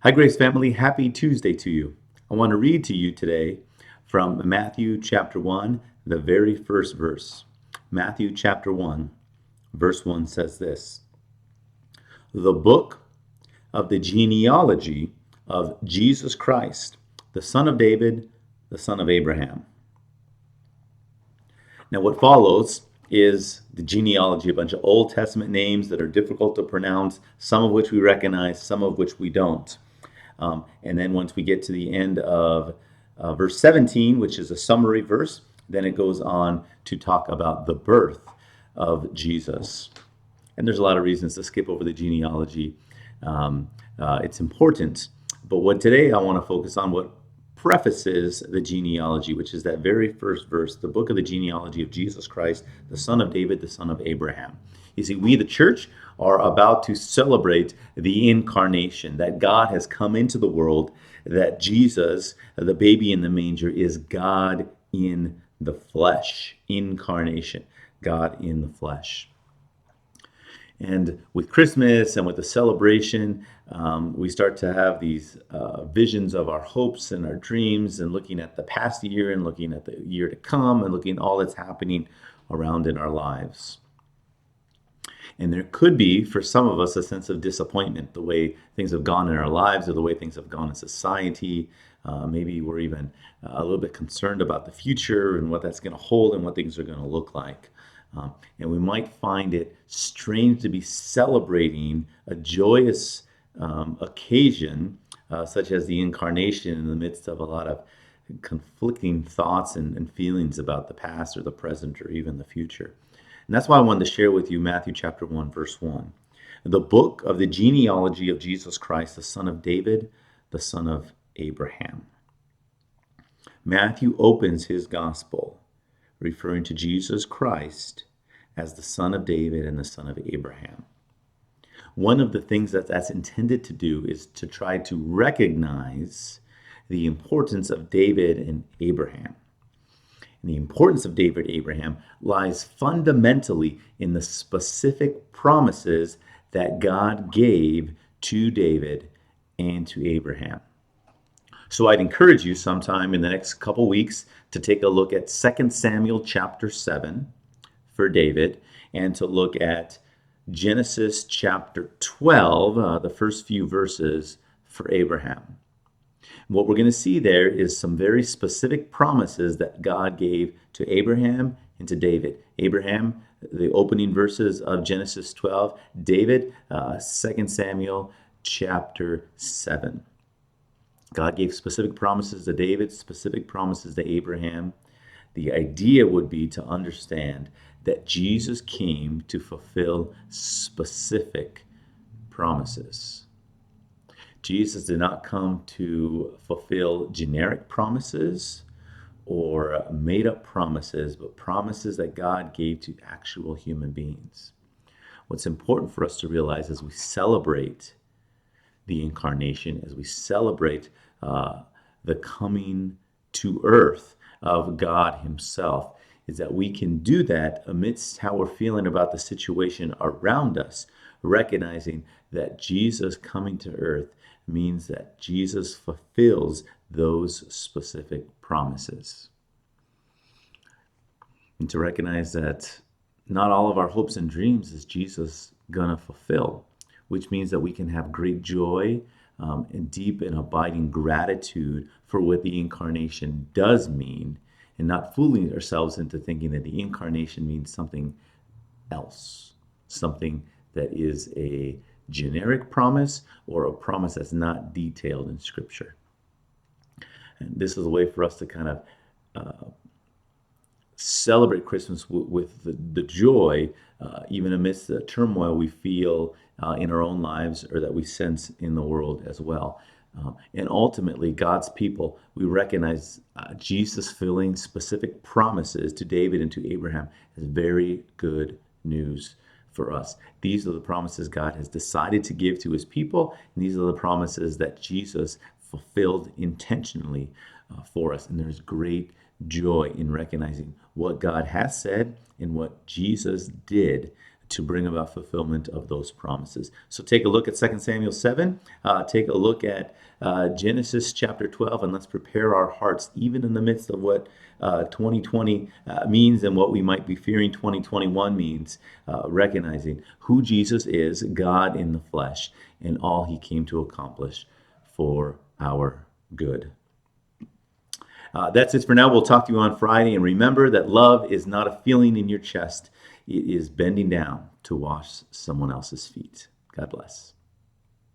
Hi, Grace family. Happy Tuesday to you. I want to read to you today from Matthew chapter 1, the very first verse. Matthew chapter 1, verse 1 says this: The book of the genealogy of Jesus Christ, the son of David, the son of Abraham. Now, what follows is the genealogy, a bunch of Old Testament names that are difficult to pronounce, some of which we recognize, some of which we don't. And then once we get to the end of verse 17, which is a summary verse, then it goes on to talk about the birth of Jesus. And there's a lot of reasons to skip over the genealogy. It's important. But what today I want to focus on what prefaces the genealogy, which is that very first verse, the book of the genealogy of Jesus Christ, the son of David, the son of Abraham. You see, we, the church, are about to celebrate the incarnation, that God has come into the world, that Jesus, the baby in the manger, is God in the flesh, incarnation, God in the flesh. And with Christmas and with the celebration, we start to have these visions of our hopes and our dreams, and looking at the past year and looking at the year to come and looking at all that's happening around in our lives. And there could be, for some of us, a sense of disappointment, the way things have gone in our lives or the way things have gone in society. Maybe we're even a little bit concerned about the future and what that's going to hold and what things are going to look like. And we might find it strange to be celebrating a joyous occasion, such as the incarnation, in the midst of a lot of conflicting thoughts and feelings about the past or the present or even the future. And that's why I wanted to share with you Matthew chapter 1, verse 1. The book of the genealogy of Jesus Christ, the son of David, the son of Abraham. Matthew opens his gospel referring to Jesus Christ as the son of David and the son of Abraham. One of the things that's intended to do is to try to recognize the importance of David and Abraham. And the importance of David and Abraham lies fundamentally in the specific promises that God gave to David and to Abraham. So I'd encourage you sometime in the next couple weeks to take a look at 2 Samuel chapter 7 for David, and to look at Genesis chapter 12, the first few verses for Abraham. What we're going to see there is some very specific promises that God gave to Abraham and to David. Abraham, the opening verses of Genesis 12. David, 2 Samuel chapter 7. God gave specific promises to David, specific promises to Abraham. The idea would be to understand that Jesus came to fulfill specific promises. Jesus did not come to fulfill generic promises or made up promises, but promises that God gave to actual human beings. What's important for us to realize as we celebrate the incarnation, as we celebrate the coming to earth of God himself, is that we can do that amidst how we're feeling about the situation around us, recognizing that Jesus coming to earth means that Jesus fulfills those specific promises. And to recognize that not all of our hopes and dreams is Jesus gonna fulfill, which means that we can have great joy and deep and abiding gratitude for what the incarnation does mean, and not fooling ourselves into thinking that the incarnation means something else, something that is a generic promise or a promise that's not detailed in Scripture. And this is a way for us to kind of celebrate Christmas with the joy, even amidst the turmoil we feel in our own lives or that we sense in the world as well. And ultimately, God's people, we recognize Jesus filling specific promises to David and to Abraham as very good news for us. These are the promises God has decided to give to his people, and these are the promises that Jesus fulfilled intentionally for us. And there's great joy in recognizing what God has said and what Jesus did to bring about fulfillment of those promises. So take a look at 2 Samuel 7, take a look at Genesis chapter 12, and let's prepare our hearts, even in the midst of what 2020 means and what we might be fearing 2021 means, recognizing who Jesus is, God in the flesh, and all he came to accomplish for our good. That's it for now. We'll talk to you on Friday. And remember that love is not a feeling in your chest. It is bending down to wash someone else's feet. God bless.